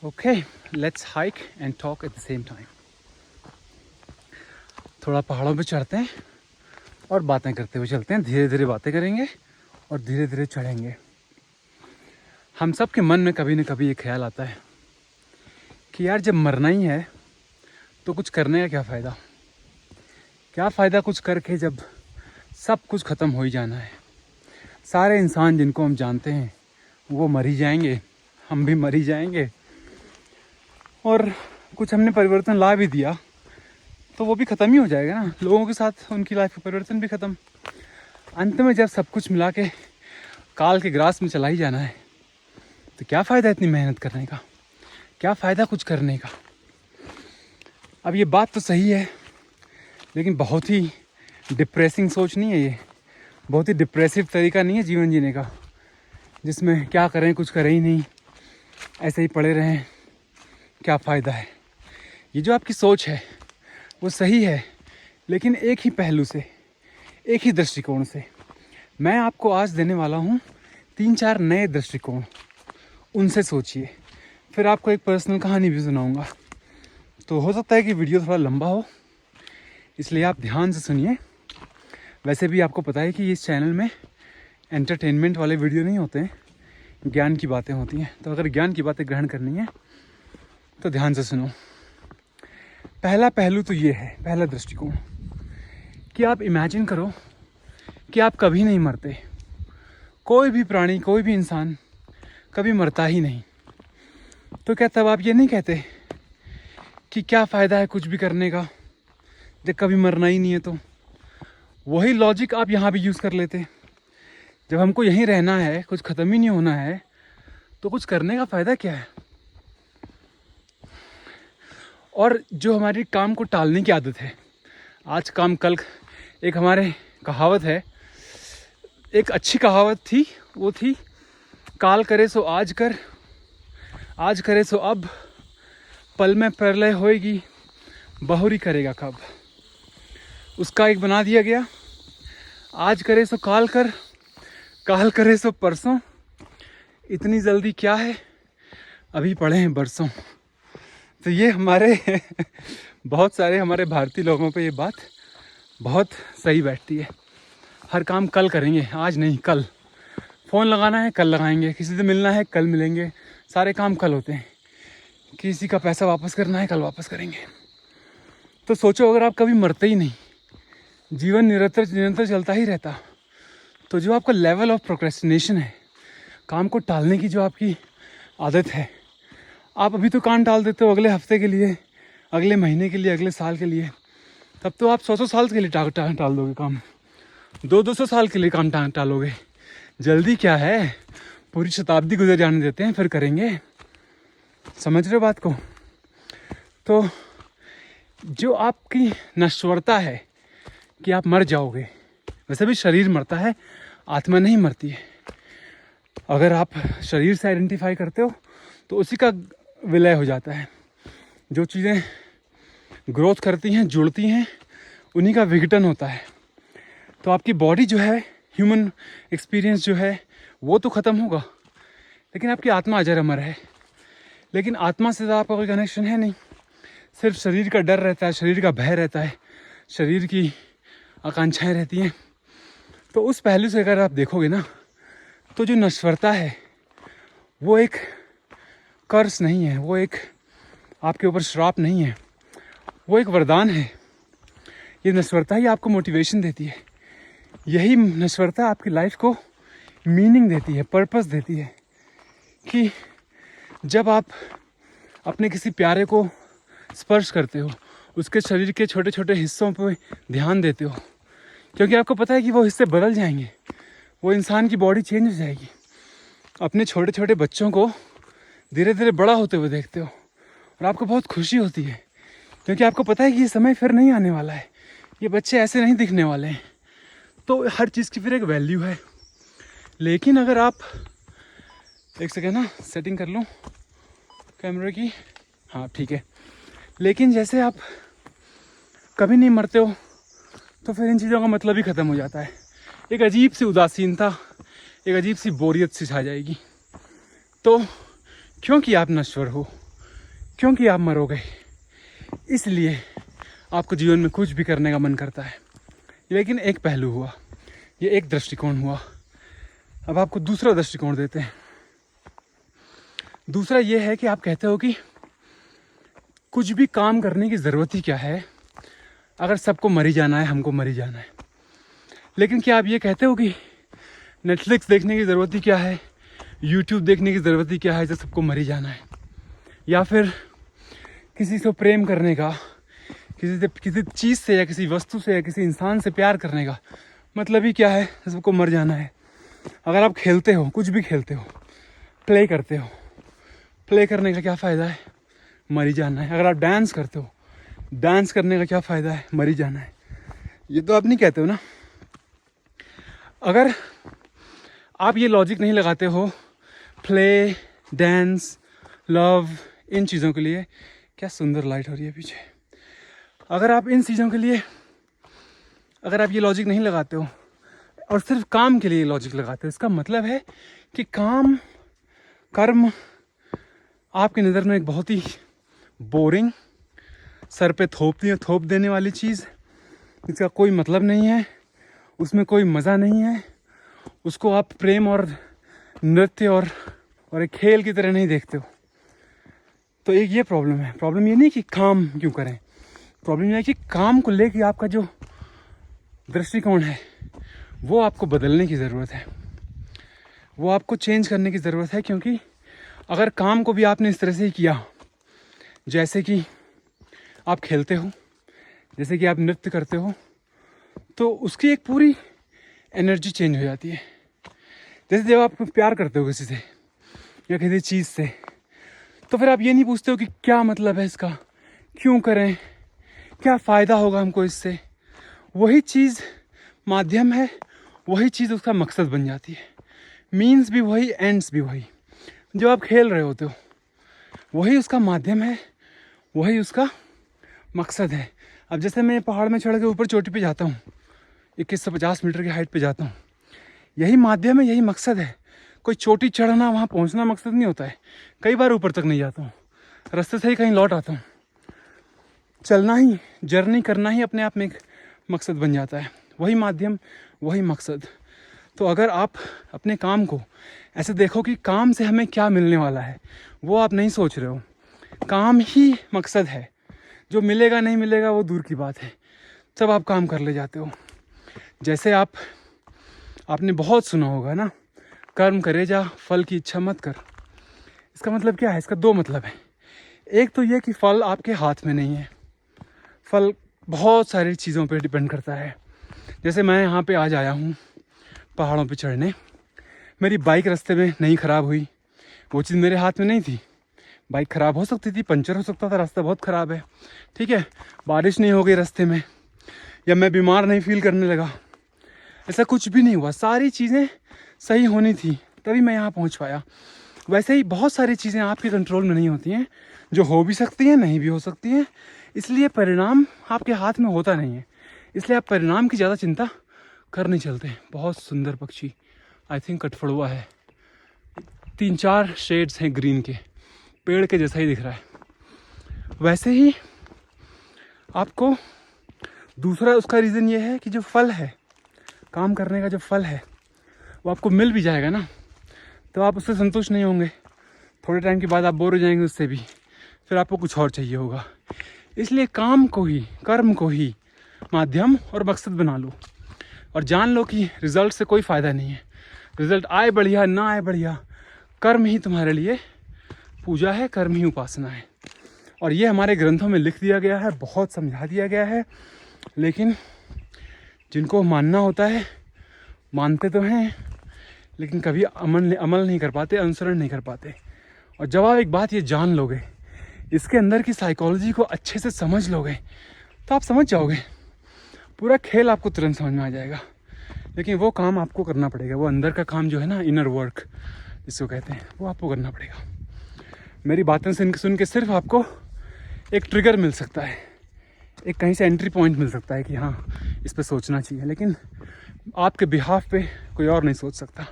Okay, let's hike and talk at the same time. थोड़ा पहाड़ों पे चढ़ते हैं और बातें करते हुए चलते हैं। धीरे धीरे बातें करेंगे और धीरे धीरे चढ़ेंगे। हम सब के मन में कभी न कभी ये ख्याल आता है कि यार जब मरना ही है तो कुछ करने का क्या फ़ायदा। क्या फ़ायदा कुछ करके जब सब कुछ ख़त्म हो ही जाना है। सारे इंसान जिनको हम जानते हैं वो मर ही जाएंगे, हम भी मर ही जाएंगे। और कुछ हमने परिवर्तन ला भी दिया तो वो भी ख़त्म ही हो जाएगा ना। लोगों के साथ उनकी लाइफ का परिवर्तन भी ख़त्म। अंत में जब सब कुछ मिला के काल के ग्रास में चला ही जाना है तो क्या फ़ायदा इतनी मेहनत करने का, क्या फ़ायदा कुछ करने का। अब ये बात तो सही है, लेकिन बहुत ही डिप्रेसिंग सोच नहीं है ये। बहुत ही डिप्रेसिव तरीका नहीं है जीवन जीने का, जिसमें क्या करें कुछ करें ही नहीं, ऐसे ही पड़े रहें, क्या फ़ायदा है। ये जो आपकी सोच है वो सही है, लेकिन एक ही पहलू से, एक ही दृष्टिकोण से। मैं आपको आज देने वाला हूँ 3-4 नए दृष्टिकोण, उनसे सोचिए। फिर आपको एक पर्सनल कहानी भी सुनाऊँगा। तो हो सकता है कि वीडियो थोड़ा लंबा हो, इसलिए आप ध्यान से सुनिए। वैसे भी आपको पता है कि इस चैनल में एंटरटेनमेंट वाले वीडियो नहीं होते हैं, ज्ञान की बातें होती हैं। तो अगर ज्ञान की बातें ग्रहण करनी है तो ध्यान से सुनो। पहला पहलू तो ये है, पहला दृष्टिकोण, कि आप इमेजिन करो कि आप कभी नहीं मरते। कोई भी प्राणी, कोई भी इंसान कभी मरता ही नहीं। तो क्या तब आप ये नहीं कहते कि क्या फ़ायदा है कुछ भी करने का जब कभी मरना ही नहीं है। तो वही लॉजिक आप यहाँ भी यूज़ कर लेते। जब हमको यहीं रहना है, कुछ ख़त्म ही नहीं होना है, तो कुछ करने का फ़ायदा क्या है। और जो हमारी काम को टालने की आदत है, आज काम कल, एक हमारे कहावत है, एक अच्छी कहावत थी, वो थी काल करे सो आज कर, आज करे सो अब, पल में प्रलय होएगी, बहुरी करेगा कब। उसका एक बना दिया गया, आज करे सो काल कर, काल करे सो परसों, इतनी जल्दी क्या है, अभी पड़े हैं बरसों। तो ये हमारे बहुत सारे हमारे भारतीय लोगों पे ये बात बहुत सही बैठती है। हर काम कल करेंगे, आज नहीं कल। फ़ोन लगाना है कल लगाएंगे, किसी से मिलना है कल मिलेंगे, सारे काम कल होते हैं। किसी का पैसा वापस करना है कल वापस करेंगे। तो सोचो, अगर आप कभी मरते ही नहीं, जीवन निरंतर चलता ही रहता, तो जो आपका लेवल ऑफ प्रोक्रेस्टिनेशन है, काम को टालने की जो आपकी आदत है, आप अभी तो काम टाल देते हो अगले हफ्ते के लिए, अगले महीने के लिए, अगले साल के लिए। तब तो आप 100 साल के लिए टाल दोगे काम, 200 साल के लिए काम टालोगे। जल्दी क्या है, पूरी शताब्दी गुजर जाने देते हैं, फिर करेंगे। समझ रहे हो बात को। तो जो आपकी नश्वरता है कि आप मर जाओगे, वैसे भी शरीर मरता है, आत्मा नहीं मरती है। अगर आप शरीर से आइडेंटिफाई करते हो तो उसी का विलय हो जाता है। जो चीज़ें ग्रोथ करती हैं, जुड़ती हैं, उन्हीं का विघटन होता है। तो आपकी बॉडी जो है, ह्यूमन एक्सपीरियंस जो है, वो तो ख़त्म होगा, लेकिन आपकी आत्मा अजर अमर है। लेकिन आत्मा से तो आपका कोई कनेक्शन है नहीं, सिर्फ शरीर का डर रहता है, शरीर का भय रहता है, शरीर की आकांक्षाएं रहती हैं। तो उस पहलू से अगर आप देखोगे ना, तो जो नश्वरता है वो एक कर्स नहीं है, वो एक आपके ऊपर श्राप नहीं है, वो एक वरदान है। ये नश्वरता ही आपको मोटिवेशन देती है। यही नश्वरता आपकी लाइफ को मीनिंग देती है, पर्पस देती है। कि जब आप अपने किसी प्यारे को स्पर्श करते हो, उसके शरीर के छोटे छोटे हिस्सों पर ध्यान देते हो, क्योंकि आपको पता है कि वो हिस्से बदल जाएंगे, वो इंसान की बॉडी चेंज हो जाएगी। अपने छोटे छोटे बच्चों को धीरे धीरे बड़ा होते हुए देखते हो और आपको बहुत खुशी होती है, क्योंकि आपको पता है कि ये समय फिर नहीं आने वाला है, ये बच्चे ऐसे नहीं दिखने वाले हैं। तो हर चीज़ की फिर एक वैल्यू है। लेकिन अगर आप, एक सेकेंड ना, सेटिंग कर लूँ कैमरे की, हाँ ठीक है। लेकिन जैसे आप कभी नहीं मरते हो तो फिर इन चीज़ों का मतलब ही ख़त्म हो जाता है। एक अजीब सी उदासीनता, एक अजीब सी बोरियत सी छा जाएगी। तो क्योंकि आप नश्वर हो, क्योंकि आप मरोगे, इसलिए आपको जीवन में कुछ भी करने का मन करता है। लेकिन एक पहलू हुआ, ये एक दृष्टिकोण हुआ। अब आपको दूसरा दृष्टिकोण देते हैं। दूसरा ये है कि आप कहते हो कि कुछ भी काम करने की ज़रूरत ही क्या है, अगर सबको मर ही जाना है, हमको मर ही जाना है। लेकिन क्या आप ये कहते हो कि नेटफ्लिक्स देखने की ज़रूरत ही क्या है, यूट्यूब देखने की ज़रूरत ही क्या है जब सबको मर ही जाना है? या फिर किसी से प्रेम करने का, किसी चीज़ से या किसी वस्तु से या किसी इंसान से प्यार करने का मतलब ही क्या है, सबको मर जाना है? अगर आप खेलते हो, कुछ भी खेलते हो, प्ले करते हो, प्ले करने का क्या फ़ायदा है? मर ही जाना है। अगर आप डांस करते हो, डांस करने का क्या फ़ायदा है? मर ही जाना है। ये तो आप नहीं कहते हो ना। अगर आप ये लॉजिक नहीं लगाते हो प्ले, डांस, लव, इन चीज़ों के लिए, क्या सुंदर लाइट हो रही है पीछे। अगर आप इन चीज़ों के लिए, अगर आप ये लॉजिक नहीं लगाते हो और सिर्फ काम के लिए लॉजिक लगाते हो, इसका मतलब है कि काम, कर्म आपकी नज़र में एक बहुत ही बोरिंग, सर पे थोप देने वाली चीज़, इसका कोई मतलब नहीं है, उसमें कोई मज़ा नहीं है। उसको आप प्रेम और नृत्य और एक खेल की तरह नहीं देखते हो। तो एक ये प्रॉब्लम है। प्रॉब्लम ये नहीं कि काम क्यों करें, प्रॉब्लम ये है कि काम को लेके आपका जो दृष्टिकोण है वो आपको बदलने की ज़रूरत है, वो आपको चेंज करने की ज़रूरत है। क्योंकि अगर काम को भी आपने इस तरह से ही किया, जैसे कि आप खेलते हो, जैसे कि आप नृत्य करते हो, तो उसकी एक पूरी एनर्जी चेंज हो जाती है। जैसे जब आप प्यार करते हो किसी से या किसी चीज़ से, तो फिर आप ये नहीं पूछते हो कि क्या मतलब है इसका, क्यों करें, क्या फ़ायदा होगा हमको इससे। वही चीज़ माध्यम है, वही चीज़ उसका मकसद बन जाती है। मीन्स भी वही, एंड्स भी वही। जो आप खेल रहे होते हो वही उसका माध्यम है, वही उसका मकसद है। अब जैसे मैं पहाड़ में चढ़ के ऊपर चोटी पे जाता हूँ, 2150 मीटर की हाइट पे जाता हूँ, यही माध्यम है, यही मकसद है। कोई चोटी चढ़ना, वहाँ पहुँचना मकसद नहीं होता है। कई बार ऊपर तक नहीं जाता हूँ, रास्ते से ही कहीं लौट आता हूँ। चलना ही, जर्नी करना ही अपने आप में एक मकसद बन जाता है। वही माध्यम, वही मकसद। तो अगर आप अपने काम को ऐसे देखो कि काम से हमें क्या मिलने वाला है, वो आप नहीं सोच रहे हो, काम ही मकसद है। जो मिलेगा नहीं मिलेगा वो दूर की बात है, तब आप काम कर ले जाते हो। जैसे आपने बहुत सुना होगा ना, कर्म करे जा फल की इच्छा मत कर। इसका मतलब क्या है? इसका दो मतलब है। एक तो ये कि फल आपके हाथ में नहीं है, फल बहुत सारी चीज़ों पे डिपेंड करता है। जैसे मैं यहाँ पे आज आया हूँ पहाड़ों पे चढ़ने, मेरी बाइक रास्ते में नहीं ख़राब हुई, वो चीज़ मेरे हाथ में नहीं थी। बाइक ख़राब हो सकती थी, पंचर हो सकता था, रास्ता बहुत ख़राब है, ठीक है, बारिश नहीं हो गई रास्ते में, या मैं बीमार नहीं फील करने लगा, ऐसा कुछ भी नहीं हुआ। सारी चीज़ें सही होनी थी तभी मैं यहाँ पहुँच पाया। वैसे ही बहुत सारी चीज़ें आपके कंट्रोल में नहीं होती हैं, जो हो भी सकती हैं, नहीं भी हो सकती हैं। इसलिए परिणाम आपके हाथ में होता नहीं है, इसलिए आप परिणाम की ज़्यादा चिंता कर नहीं चलते। बहुत सुंदर पक्षी, आई थिंक कठफड़ुआ है, 3-4 शेड्स हैं ग्रीन के, पेड़ के जैसा ही दिख रहा है। वैसे ही आपको दूसरा उसका रीज़न ये है कि जो फल है, काम करने का जो फल है, वो आपको मिल भी जाएगा ना, तो आप उससे संतुष्ट नहीं होंगे। थोड़े टाइम के बाद आप बोर हो जाएंगे उससे भी, फिर आपको कुछ और चाहिए होगा। इसलिए काम को ही, कर्म को ही माध्यम और मकसद बना लो और जान लो कि रिज़ल्ट से कोई फ़ायदा नहीं है। रिज़ल्ट आए बढ़िया, ना आए बढ़िया, कर्म ही तुम्हारे लिए पूजा है, कर्म ही उपासना है। और ये हमारे ग्रंथों में लिख दिया गया है, बहुत समझा दिया गया है। लेकिन जिनको मानना होता है मानते तो हैं, लेकिन कभी अमल नहीं कर पाते, अनुसरण नहीं कर पाते। और जब आप एक बात ये जान लोगे, इसके अंदर की साइकोलॉजी को अच्छे से समझ लोगे, तो आप समझ जाओगे, पूरा खेल आपको तुरंत समझ में आ जाएगा। लेकिन वो काम आपको करना पड़ेगा, वो अंदर का काम जो है ना, इनर वर्क जिसको कहते हैं, वो आपको करना पड़ेगा। मेरी बातें सुन के सिर्फ आपको एक ट्रिगर मिल सकता है, एक कहीं से एंट्री पॉइंट मिल सकता है कि हाँ इस पर सोचना चाहिए, लेकिन आपके बिहाफ पे कोई और नहीं सोच सकता।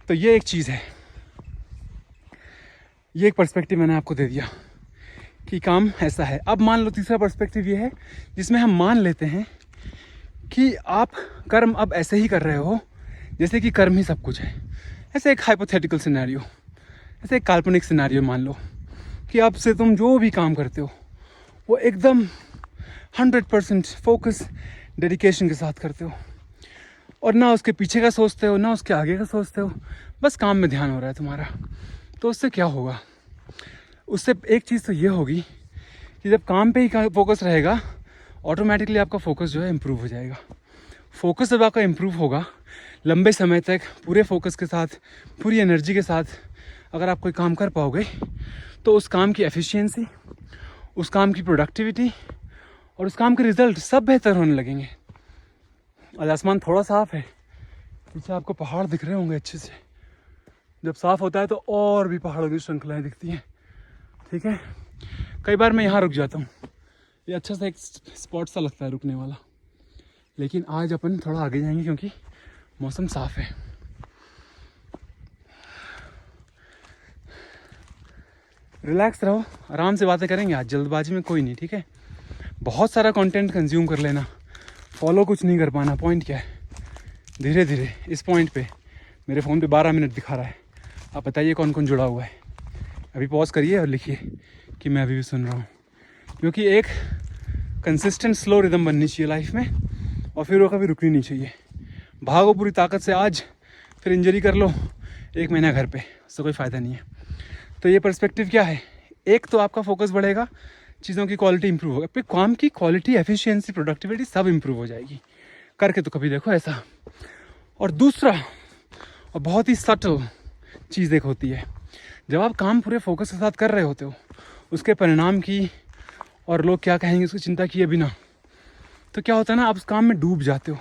तो ये एक चीज़ है, ये एक पर्सपेक्टिव मैंने आपको दे दिया। कि काम ऐसा है। अब मान लो तीसरा पर्सपेक्टिव ये है जिसमें हम मान लेते हैं कि आप कर्म अब ऐसे ही कर रहे हो जैसे कि कर्म ही सब कुछ है। ऐसे एक हाइपोथेटिकल सिनेरियो, ऐसे एक काल्पनिक सिनेरियो मान लो कि अब से तुम जो भी काम करते हो वो एकदम 100% फोकस डेडिकेशन के साथ करते हो और ना उसके पीछे का सोचते हो ना उसके आगे का सोचते हो, बस काम में ध्यान हो रहा है तुम्हारा। तो उससे क्या होगा? उससे एक चीज़ तो ये होगी कि जब काम पे ही फोकस रहेगा ऑटोमेटिकली आपका फोकस जो है इम्प्रूव हो जाएगा। फोकस जब आपका इम्प्रूव होगा लंबे समय तक पूरे फोकस के साथ, पूरी एनर्जी के साथ अगर आप कोई काम कर पाओगे तो उस काम की एफिशिएंसी, उस काम की प्रोडक्टिविटी और उस काम के रिजल्ट सब बेहतर होने लगेंगे। आज आसमान थोड़ा साफ है, पीछे आपको पहाड़ दिख रहे होंगे अच्छे से। जब साफ होता है तो और भी पहाड़ों की श्रृंखलाएं दिखती हैं। ठीक है, कई बार मैं यहाँ रुक जाता हूँ, ये अच्छा सा एक स्पॉट सा लगता है रुकने वाला। लेकिन आज अपन थोड़ा आगे जाएंगे क्योंकि मौसम साफ है। रिलैक्स रहो, आराम से बातें करेंगे आज, जल्दबाजी में कोई नहीं। ठीक है, बहुत सारा कंटेंट कंज्यूम कर लेना, फॉलो कुछ नहीं कर पाना। पॉइंट क्या है? धीरे धीरे इस पॉइंट पे मेरे फ़ोन पे 12 मिनट दिखा रहा है। आप बताइए कौन कौन जुड़ा हुआ है। अभी पॉज करिए और लिखिए कि मैं अभी भी सुन रहा हूँ, क्योंकि एक कंसिस्टेंट स्लो रिदम बननी चाहिए लाइफ में और फिर वो कभी रुकनी नहीं चाहिए। भागो पूरी ताकत से आज, फिर इंजरी कर लो 1 महीना घर पे, उससे कोई फ़ायदा नहीं है। तो ये पर्सपेक्टिव क्या है? एक तो आपका फोकस बढ़ेगा, चीज़ों की क्वालिटी इंप्रूव होगा, फिर काम की क्वालिटी, एफिशिएंसी, प्रोडक्टिविटी सब इंप्रूव हो जाएगी। करके तो कभी देखो ऐसा। और दूसरा और बहुत ही सटल चीज़ एक होती है, जब आप काम पूरे फोकस के साथ कर रहे होते हो उसके परिणाम की और लोग क्या कहेंगे उसकी चिंता किए बिना, तो क्या होता है ना, आप उस काम में डूब जाते हो।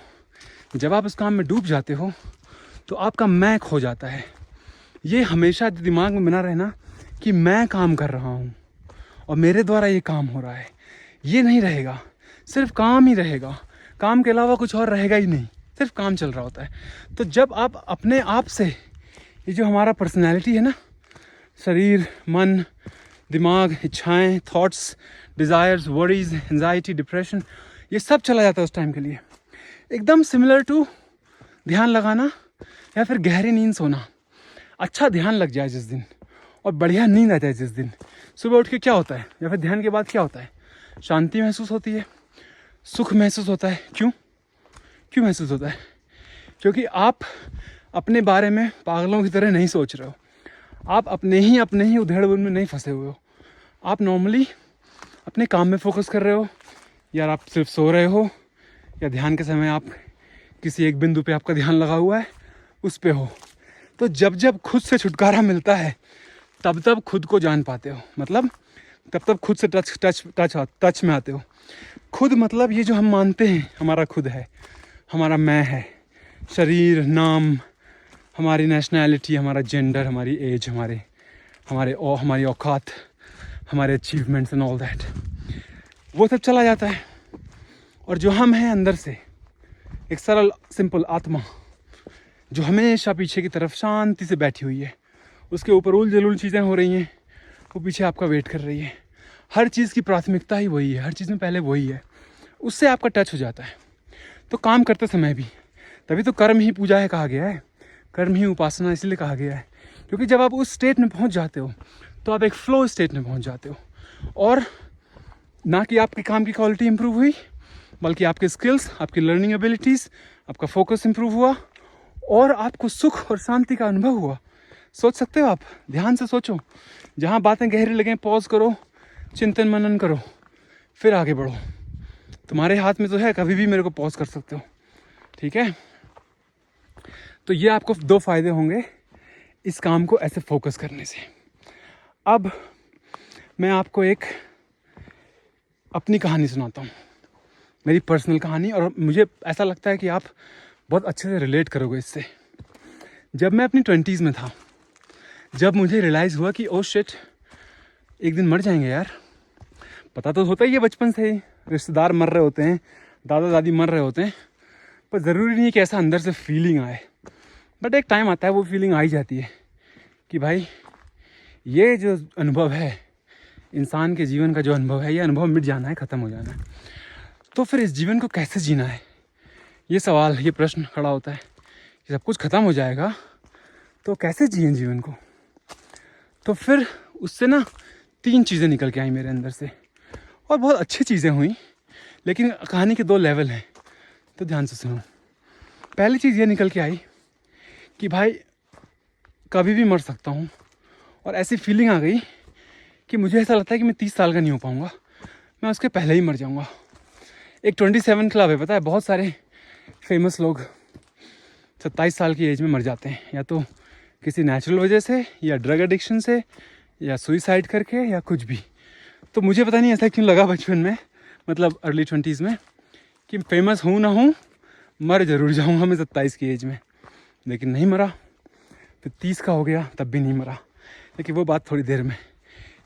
जब आप उस काम में डूब जाते हो तो आपका मैं खो जाता है। ये हमेशा दिमाग में बना रहना कि मैं काम कर रहा हूँ और मेरे द्वारा ये काम हो रहा है, ये नहीं रहेगा। सिर्फ काम ही रहेगा, काम के अलावा कुछ और रहेगा ही नहीं, सिर्फ काम चल रहा होता है। तो जब आप अपने आप से, ये जो हमारा पर्सनैलिटी है ना, शरीर, मन, दिमाग, इच्छाएं, thoughts, desires, worries, anxiety, depression, ये सब चला जाता है उस टाइम के लिए। एकदम सिमिलर टू ध्यान लगाना या फिर गहरी नींद सोना। अच्छा ध्यान लग जाए जिस दिन और बढ़िया नींद आ जाए जिस दिन, सुबह उठ के क्या होता है या फिर ध्यान के बाद क्या होता है? शांति महसूस होती है, सुख महसूस होता है। क्यों महसूस होता है? क्योंकि आप अपने बारे में पागलों की तरह नहीं सोच रहे हो, आप अपने ही उधेड़-बुन में नहीं फंसे हुए हो। आप नॉर्मली अपने काम में फोकस कर रहे हो, या आप सिर्फ सो रहे हो, या ध्यान के समय आप किसी एक बिंदु पे आपका ध्यान लगा हुआ है, उस पे हो। तो जब जब खुद से छुटकारा मिलता है तब तब खुद को जान पाते हो, मतलब तब तब खुद से टच में आते हो। खुद मतलब ये जो हम मानते हैं हमारा खुद है, हमारा मैं है, शरीर, नाम, हमारी नेशनैलिटी, हमारा जेंडर, हमारी एज, हमारी औकात, हमारे अचीवमेंट्स एंड ऑल दैट, वो सब चला जाता है। और जो हम हैं अंदर से, एक सरल सिंपल आत्मा जो हमेशा पीछे की तरफ शांति से बैठी हुई है, उसके ऊपर उल चीज़ें हो रही हैं, वो पीछे आपका वेट कर रही है। हर चीज़ की प्राथमिकता ही वही है, हर चीज़ में पहले वही है, उससे आपका टच हो जाता है। तो काम करते समय भी, तभी तो कर्म ही पूजा है कहा गया है, कर्म ही उपासना इसलिए कहा गया है, क्योंकि जब आप उस स्टेट में पहुंच जाते हो तो आप एक फ्लो स्टेट में पहुंच जाते हो। और ना कि आपके काम की क्वालिटी इंप्रूव हुई, बल्कि आपके स्किल्स, आपकी लर्निंग एबिलिटीज़, आपका फोकस इंप्रूव हुआ और आपको सुख और शांति का अनुभव हुआ। सोच सकते हो आप, ध्यान से सोचो, जहाँ बातें गहरी लगें पॉज करो, चिंतन मनन करो, फिर आगे बढ़ो। तुम्हारे हाथ में तो है, कभी भी मेरे को पॉज कर सकते हो। ठीक है, तो ये आपको 2 फायदे होंगे इस काम को ऐसे फोकस करने से। अब मैं आपको एक अपनी कहानी सुनाता हूँ, मेरी पर्सनल कहानी, और मुझे ऐसा लगता है कि आप बहुत अच्छे से रिलेट करोगे इससे। जब मैं अपनी 20s में था, जब मुझे रियलाइज़ हुआ कि ओ शिट, एक दिन मर जाएंगे यार। पता तो होता ही है बचपन से ही, रिश्तेदार मर रहे होते हैं, दादा दादी मर रहे होते हैं, पर ज़रूरी नहीं कि ऐसा अंदर से फीलिंग आए। बट एक टाइम आता है वो फीलिंग आ ही जाती है कि भाई ये जो अनुभव है इंसान के जीवन का जो अनुभव है, ये अनुभव मिट जाना है, ख़त्म हो जाना है। तो फिर इस जीवन को कैसे जीना है, ये सवाल, ये प्रश्न खड़ा होता है कि सब कुछ ख़त्म हो जाएगा तो कैसे जिएं जीवन को। तो फिर उससे ना 3 चीज़ें निकल के आई मेरे अंदर से, और बहुत अच्छी चीज़ें हुई, लेकिन कहानी के 2 लेवल हैं, तो ध्यान से सुनो। पहली चीज़ ये निकल के आई कि भाई कभी भी मर सकता हूँ, और ऐसी फीलिंग आ गई कि मुझे ऐसा लगता है कि मैं 30 साल का नहीं हो पाऊँगा, मैं उसके पहले ही मर जाऊँगा। एक 27 क्लब है, पता है, बहुत सारे फेमस लोग 27 साल की एज में मर जाते हैं, या तो किसी नेचुरल वजह से, या ड्रग एडिक्शन से, या सुइसाइड करके, या कुछ भी। तो मुझे पता नहीं ऐसा क्यों लगा बचपन में, मतलब अर्ली 20s में, कि फेमस हूँ ना हूँ मर ज़रूर जाऊँगा मैं 27 की एज में। लेकिन नहीं मरा, फिर 30 का हो गया तब भी नहीं मरा। लेकिन वो बात थोड़ी देर में,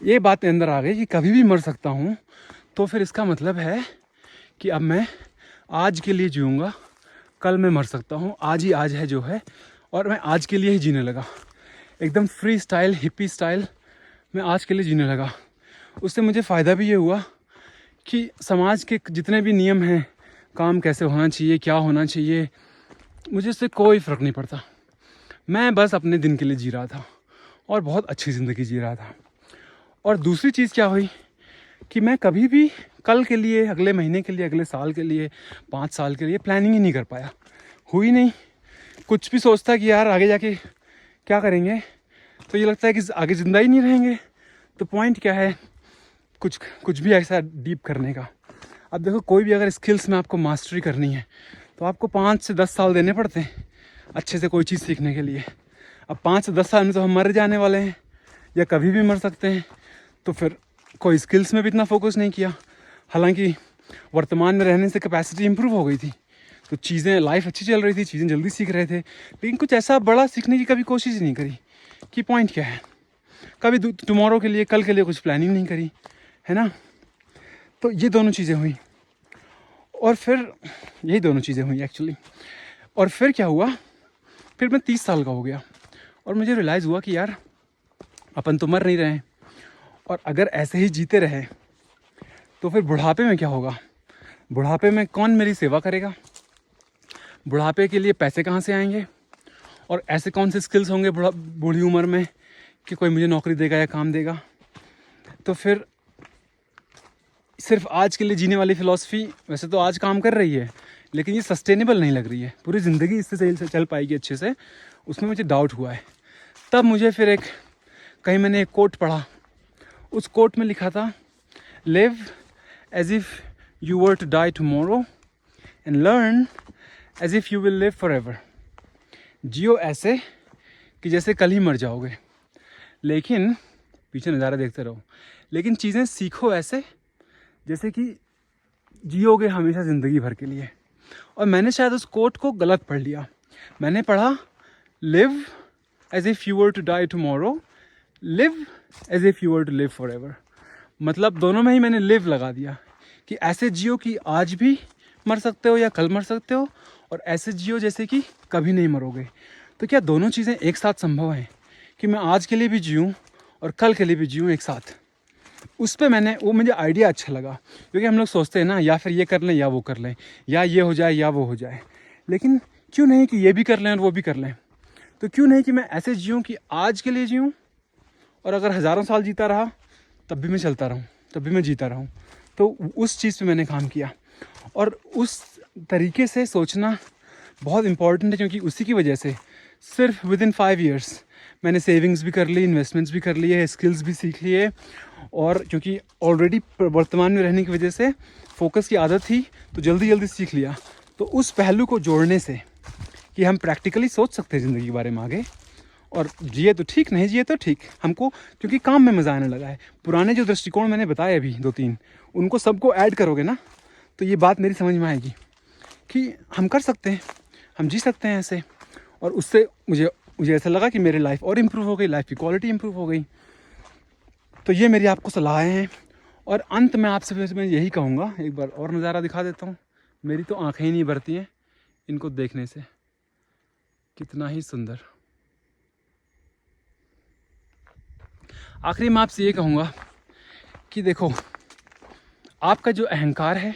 ये बात अंदर आ गई कि कभी भी मर सकता हूँ, तो फिर इसका मतलब है कि अब मैं आज के लिए जीऊँगा, कल मैं मर सकता हूँ, आज ही आज है जो है, और मैं आज के लिए ही जीने लगा, एकदम फ्री स्टाइल, हिप्पी स्टाइल मैं आज के लिए जीने लगा। उससे मुझे फ़ायदा भी ये हुआ कि समाज के जितने भी नियम हैं, काम कैसे होना चाहिए, क्या होना चाहिए, मुझे उससे कोई फ़र्क नहीं पड़ता। मैं बस अपने दिन के लिए जी रहा था, और बहुत अच्छी ज़िंदगी जी रहा था। और दूसरी चीज़ क्या हुई कि मैं कभी भी कल के लिए, अगले महीने के लिए, अगले साल के लिए, 5 साल के लिए प्लानिंग ही नहीं कर पाया, हुई नहीं। कुछ भी सोचता कि यार आगे जाके क्या करेंगे, तो ये लगता है कि आगे ज़िंदा ही नहीं रहेंगे, तो पॉइंट क्या है कुछ भी ऐसा डीप करने का। अब देखो, कोई भी अगर स्किल्स में आपको मास्टरी करनी है तो आपको 5 से 10 साल देने पड़ते हैं अच्छे से कोई चीज़ सीखने के लिए। अब 5 से 10 साल में तो हम मर जाने वाले हैं, या कभी भी मर सकते हैं। तो फिर कोई स्किल्स में भी इतना फोकस नहीं किया, हालांकि वर्तमान में रहने से कैपेसिटी इंप्रूव हो गई थी, तो चीज़ें, लाइफ अच्छी चल रही थी, चीज़ें जल्दी सीख रहे थे, लेकिन कुछ ऐसा बड़ा सीखने की कभी कोशिश ही नहीं करी कि पॉइंट क्या है। कभी टुमारो के लिए, कल के लिए कुछ प्लानिंग नहीं करी, है ना। तो ये दोनों चीज़ें हुई, और फिर यही दोनों चीज़ें हुई एक्चुअली। और फिर क्या हुआ, फिर मैं 30 साल का हो गया, और मुझे रियलाइज़ हुआ कि यार अपन तो मर नहीं रहे हैं, और अगर ऐसे ही जीते रहे तो फिर बुढ़ापे में क्या होगा, बुढ़ापे में कौन मेरी सेवा करेगा, बुढ़ापे के लिए पैसे कहाँ से आएंगे, और ऐसे कौन से स्किल्स होंगे बूढ़ी उम्र में कि कोई मुझे नौकरी देगा या काम देगा। तो फिर सिर्फ आज के लिए जीने वाली फ़िलॉसफी वैसे तो आज काम कर रही है, लेकिन ये सस्टेनेबल नहीं लग रही है, पूरी ज़िंदगी इससे चल पाएगी अच्छे से, उसमें मुझे डाउट हुआ है। तब मुझे फिर कहीं मैंने एक कोट पढ़ा, उस कोट में लिखा था, live as if you were to die tomorrow and learn as if you will live for ever. जियो ऐसे कि जैसे कल ही मर जाओगे, लेकिन पीछे नज़ारा देखते रहो, लेकिन चीज़ें सीखो ऐसे जैसे कि जियोगे हमेशा ज़िंदगी भर के लिए। और मैंने शायद उस कोट को गलत पढ़ लिया, मैंने पढ़ा live as if you were to die tomorrow, live as if you were to live for ever. मतलब दोनों में ही मैंने लिव लगा दिया कि ऐसे जियो कि आज भी मर सकते हो या कल मर सकते हो, और ऐसे जियो जैसे कि कभी नहीं मरोगे। तो क्या दोनों चीज़ें एक साथ संभव हैं कि मैं आज के लिए भी जीऊँ और कल के लिए भी जीऊँ एक साथ? उस पर मुझे आइडिया अच्छा लगा, क्योंकि हम लोग सोचते हैं ना, या फिर ये कर लें या वो कर लें, या ये हो जाए या वो हो जाए, लेकिन क्यों नहीं कि ये भी कर लें और वो भी कर लें। तो क्यों नहीं कि मैं ऐसे जीऊँ कि आज के लिए जीऊँ, और अगर हज़ारों साल जीता रहा तब भी मैं चलता रहूँ, तब भी मैं जीता रहूँ। तो उस चीज़ पे मैंने काम किया, और उस तरीके से सोचना बहुत इम्पॉर्टेंट है, क्योंकि उसी की वजह से सिर्फ विदिन 5 ईयर्स मैंने सेविंग्स भी कर ली, इन्वेस्टमेंट्स भी कर लिए, स्किल्स भी सीख लिए, और क्योंकि ऑलरेडी वर्तमान में रहने की वजह से फोकस की आदत थी, तो जल्दी जल्दी सीख लिया। तो उस पहलू को जोड़ने से कि हम प्रैक्टिकली सोच सकते हैं ज़िंदगी के बारे में आगे, और जिए तो ठीक, नहीं जिए तो ठीक, हमको क्योंकि काम में मज़ा आने लगा है। पुराने जो दृष्टिकोण मैंने बताए अभी 2-3, उनको सबको ऐड करोगे ना, तो ये बात मेरी समझ में आएगी कि हम कर सकते हैं, हम जी सकते हैं ऐसे। और उससे मुझे ऐसा लगा कि मेरी लाइफ और इम्प्रूव हो गई, लाइफ की क्वालिटी इम्प्रूव हो गई। तो ये मेरी आपको सलाहें हैं, और अंत में आपसे मैं यही कहूँगा, एक बार और नज़ारा दिखा देता हूँ। मेरी तो आँखें ही नहीं भरती हैं इनको देखने से, कितना ही सुंदर। आखिरी में आपसे ये कहूँगा कि देखो, आपका जो अहंकार है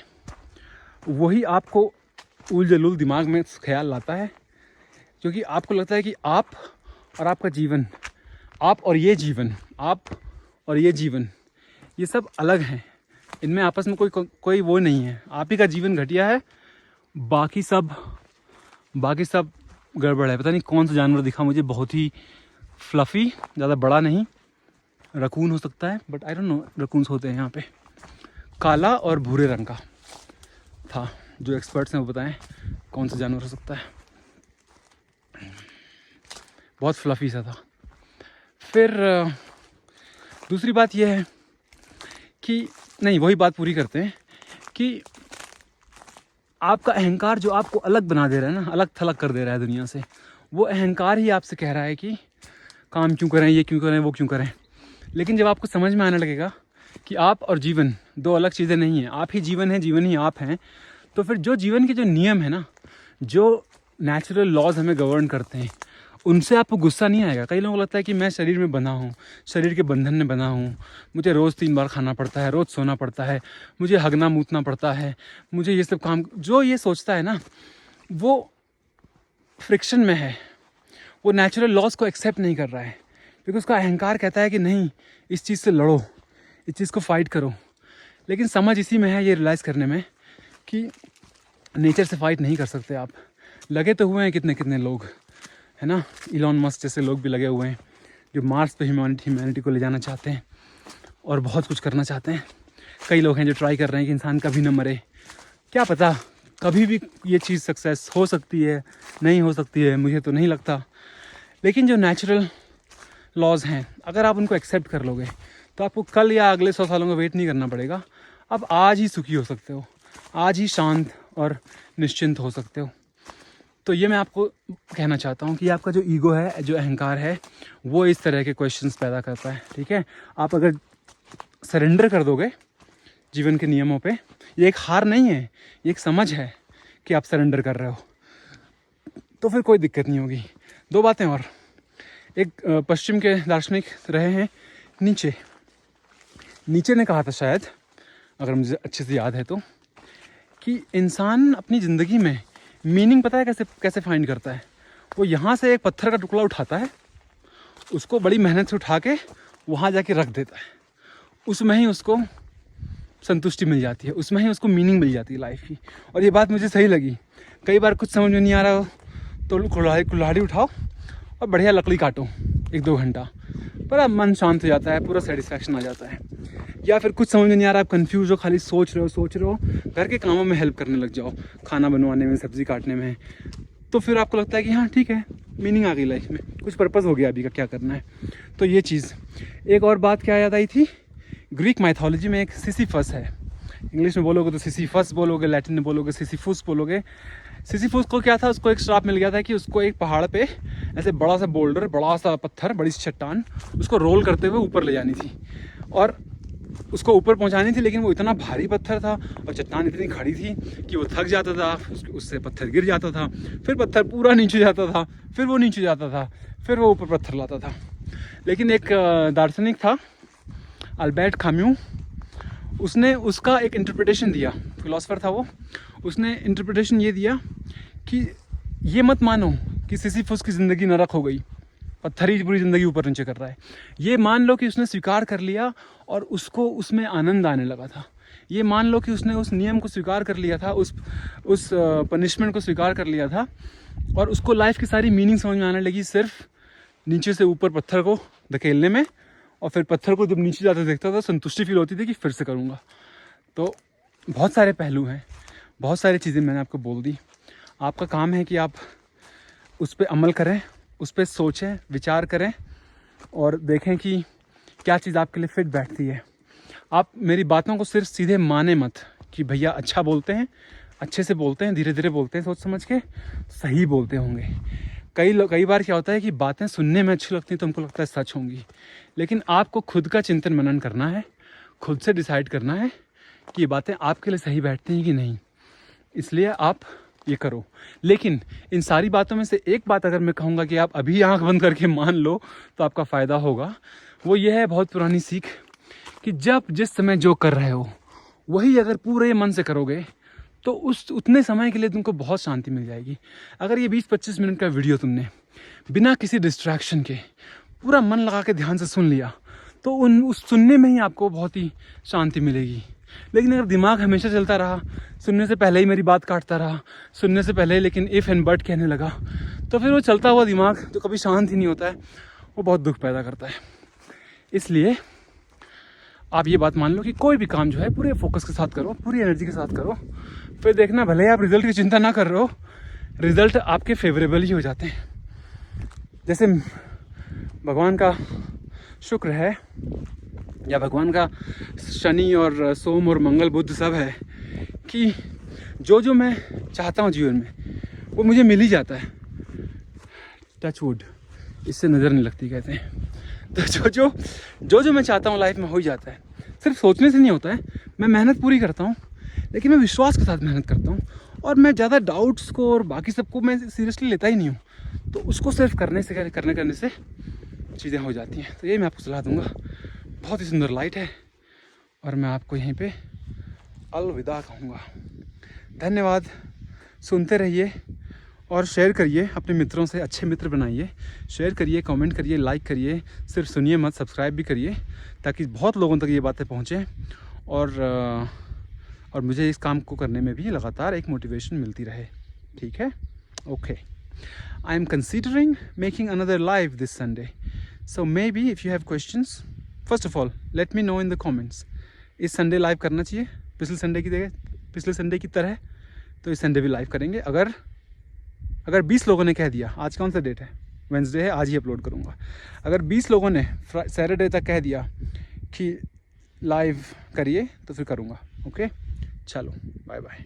वही आपको उल जलूल दिमाग में ख्याल लाता है, क्योंकि आपको लगता है कि आप और आपका जीवन, आप और ये जीवन, आप और ये जीवन, ये सब अलग हैं, इनमें आपस में कोई वो नहीं है। आप ही का जीवन घटिया है, बाकी सब गड़बड़ है। पता नहीं कौन सा जानवर दिखा मुझे, बहुत ही फ्लफ़ी, ज़्यादा बड़ा नहीं, रकून हो सकता है, बट आई डोंट नो रकून्स होते हैं यहाँ पे। काला और भूरे रंग का था, जो एक्सपर्ट्स हैं वो बताएं कौन सा जानवर हो सकता है। बहुत फ्लफ़ी सा था। फिर दूसरी बात यह है कि नहीं, वही बात पूरी करते हैं कि आपका अहंकार जो आपको अलग बना दे रहा है ना, अलग थलग कर दे रहा है दुनिया से, वो अहंकार ही आपसे कह रहा है कि काम क्यों करें, ये क्यों करें, वो क्यों करें। लेकिन जब आपको समझ में आने लगेगा कि आप और जीवन दो अलग चीज़ें नहीं हैं, आप ही जीवन हैं, जीवन ही आप हैं, तो फिर जो जीवन के जो नियम है ना, जो नेचुरल लॉज हमें गवर्न करते हैं, उनसे आपको गुस्सा नहीं आएगा। कई लोगों को लगता है कि मैं शरीर में बंधा हूँ, शरीर के बंधन में बंधा हूँ, मुझे रोज़ 3 बार खाना पड़ता है, रोज़ सोना पड़ता है, मुझे हगना मूतना पड़ता है, मुझे ये सब काम, जो ये सोचता है ना, वो फ्रिक्शन में है, वो नेचुरल लॉज को एक्सेप्ट नहीं कर रहा है, क्योंकि उसका अहंकार कहता है कि नहीं, इस चीज़ से लड़ो, इस चीज़ को फाइट करो। लेकिन समझ इसी में है, ये रियलाइज़ करने में कि नेचर से फाइट नहीं कर सकते आप। लगे तो हुए हैं कितने कितने लोग, है ना, इलॉन मस्क जैसे लोग भी लगे हुए हैं, जो मार्स पे ह्यूमैनिटी को ले जाना चाहते हैं और बहुत कुछ करना चाहते हैं। कई लोग हैं जो ट्राई कर रहे हैं कि इंसान कभी ना मरे। क्या पता, कभी भी ये चीज़ सक्सेस हो सकती है, नहीं हो सकती है, मुझे तो नहीं लगता। लेकिन जो नेचुरल लॉज हैं, अगर आप उनको एक्सेप्ट कर लोगे तो आपको कल या अगले 100 सालों का वेट नहीं करना पड़ेगा। आप आज ही सुखी हो सकते हो, आज ही शांत और निश्चिंत हो सकते हो। तो ये मैं आपको कहना चाहता हूँ कि आपका जो ईगो है, जो अहंकार है, वो इस तरह के क्वेश्चंस पैदा करता है। ठीक है, आप अगर सरेंडर कर दोगे जीवन के नियमों पे, ये एक हार नहीं है, ये एक समझ है कि आप सरेंडर कर रहे हो, तो फिर कोई दिक्कत नहीं होगी। 2 बातें और। एक पश्चिम के दार्शनिक रहे हैं नीचे ने कहा था शायद, अगर मुझे अच्छे से याद है तो, कि इंसान अपनी ज़िंदगी में मीनिंग पता है कैसे फाइंड करता है। वो यहाँ से एक पत्थर का टुकड़ा उठाता है, उसको बड़ी मेहनत से उठा के वहाँ जाके रख देता है, उसमें ही उसको संतुष्टि मिल जाती है, उसमें ही उसको मीनिंग मिल जाती है लाइफ की। और ये बात मुझे सही लगी। कई बार कुछ समझ में नहीं आ रहा हो तो कुल्हाड़ी उठाओ और बढ़िया लकड़ी काटो 1-2 घंटा, पूरा मन शांत हो जाता है, पूरा सेटिस्फैक्शन आ जाता है। या फिर कुछ समझ में नहीं आ रहा, आप कंफ्यूज हो, खाली सोच रहे हो, घर के कामों में हेल्प करने लग जाओ, खाना बनवाने में, सब्ज़ी काटने में, तो फिर आपको लगता है कि हाँ ठीक है, मीनिंग आ गई लाइफ में, कुछ पर्पज़ हो गया अभी का, क्या करना है। तो ये चीज़। एक और बात क्या याद आई थी, ग्रीक माइथोलॉजी में एक सिसिफस है। इंग्लिश में बोलोगे तो सिसिफस बोलोगे, लैटिन में बोलोगे सिसिफुस बोलोगे। सिसिफुस को क्या था, उसको एक श्राप मिल गया था कि उसको एक पहाड़ पे ऐसे बड़ा सा बोल्डर, बड़ा सा पत्थर, बड़ी सी चट्टान, उसको रोल करते हुए ऊपर ले जानी थी और उसको ऊपर पहुंचानी थी। लेकिन वो इतना भारी पत्थर था और चट्टान इतनी खड़ी थी कि वो थक जाता था, उससे पत्थर गिर जाता था, फिर पत्थर पूरा नीचे जाता था, फिर वो नीचे जाता था, फिर वो ऊपर पत्थर लाता था। लेकिन एक दार्शनिक था, अल्बर्ट काम्यू, उसने उसका एक इंटरप्रिटेशन दिया, फिलोसफर था वो। उसने इंटरप्रिटेशन ये दिया कि ये मत मानो कि सिसिफस की ज़िंदगी नरक हो गई, पत्थर ही पूरी ज़िंदगी ऊपर नीचे कर रहा है। ये मान लो कि उसने स्वीकार कर लिया और उसको उसमें आनंद आने लगा था। ये मान लो कि उसने उस नियम को स्वीकार कर लिया था, उस पनिशमेंट को स्वीकार कर लिया था और उसको लाइफ की सारी मीनिंग समझ में आने लगी सिर्फ नीचे से ऊपर पत्थर को धकेलने में। और फिर पत्थर को जब नीचे जाते देखता था, संतुष्टि फील होती थी कि फिर से करूँगा। तो बहुत सारे पहलू हैं, बहुत सारी चीज़ें मैंने आपको बोल दी। आपका काम है कि आप उस पर अमल करें, उस पर सोचें, विचार करें और देखें कि क्या चीज़ आपके लिए फिट बैठती है। आप मेरी बातों को सिर्फ सीधे माने मत कि भैया अच्छा बोलते हैं, अच्छे से बोलते हैं, धीरे धीरे बोलते हैं, सोच समझ के, सही बोलते होंगे। कई बार क्या होता है कि बातें सुनने में अच्छी लगती हैं तो हमको लगता है सच होंगी, लेकिन आपको खुद का चिंतन मनन करना है, खुद से डिसाइड करना है कि ये बातें आपके लिए सही बैठती हैं कि नहीं, इसलिए आप ये करो। लेकिन इन सारी बातों में से एक बात अगर मैं कहूँगा कि आप अभी आंख बंद करके मान लो तो आपका फ़ायदा होगा, वो ये है, बहुत पुरानी सीख, कि जब जिस समय जो कर रहे हो वही अगर पूरे मन से करोगे तो उस उतने समय के लिए तुमको बहुत शांति मिल जाएगी। अगर ये 20-25 मिनट का वीडियो तुमने बिना किसी डिस्ट्रैक्शन के पूरा मन लगा के ध्यान से सुन लिया तो उस सुनने में ही आपको बहुत ही शांति मिलेगी। लेकिन अगर दिमाग हमेशा चलता रहा, सुनने से पहले ही मेरी बात काटता रहा, सुनने से पहले लेकिन इफ़ एंड बट कहने लगा, तो फिर वो चलता हुआ दिमाग जो कभी शांत ही नहीं होता है वो बहुत दुख पैदा करता है। इसलिए आप ये बात मान लो कि कोई भी काम जो है पूरे फोकस के साथ करो, पूरी एनर्जी के साथ करो, फिर देखना भले ही आप रिजल्ट की चिंता ना कर रहे हो, रिजल्ट आपके फेवरेबल ही हो जाते हैं। जैसे भगवान का शुक्र है या भगवान का शनि और सोम और मंगल बुध सब है कि जो मैं चाहता हूँ जीवन में वो मुझे मिल ही जाता है। टच वुड, इससे नज़र नहीं लगती कहते हैं। तो जो मैं चाहता हूँ लाइफ में हो ही जाता है। सिर्फ सोचने से नहीं होता है, मैं मेहनत पूरी करता हूँ लेकिन मैं विश्वास के साथ मेहनत करता हूँ और मैं ज़्यादा डाउट्स को और बाकी सबको मैं सीरियसली लेता ही नहीं हूँ। तो उसको सिर्फ करने से चीज़ें हो जाती हैं। तो ये मैं आपको सलाह दूँगा। बहुत ही सुंदर लाइट है और मैं आपको यहीं पे अलविदा कहूँगा। धन्यवाद। सुनते रहिए और शेयर करिए अपने मित्रों से, अच्छे मित्र बनाइए, शेयर करिए, कमेंट करिए, लाइक करिए, सिर्फ सुनिए मत, सब्सक्राइब भी करिए ताकि बहुत लोगों तक ये बातें पहुँचें और मुझे इस काम को करने में भी लगातार एक मोटिवेशन मिलती रहे। ठीक है? Okay. I am considering making another live this Sunday, so may be if you have questions, first of all let me know in the comments. इस संडे लाइव करना चाहिए पिछले संडे की तरह, तो इस संडे भी लाइव करेंगे। अगर 20 लोगों ने कह दिया, आज कौन सा डेट है, वेंसडे है, आज ही अपलोड करूँगा। अगर 20 लोगों ने सैटरडे तक कह दिया कि लाइव करिए तो फिर करूँगा। ओके, चलो बाय बाय।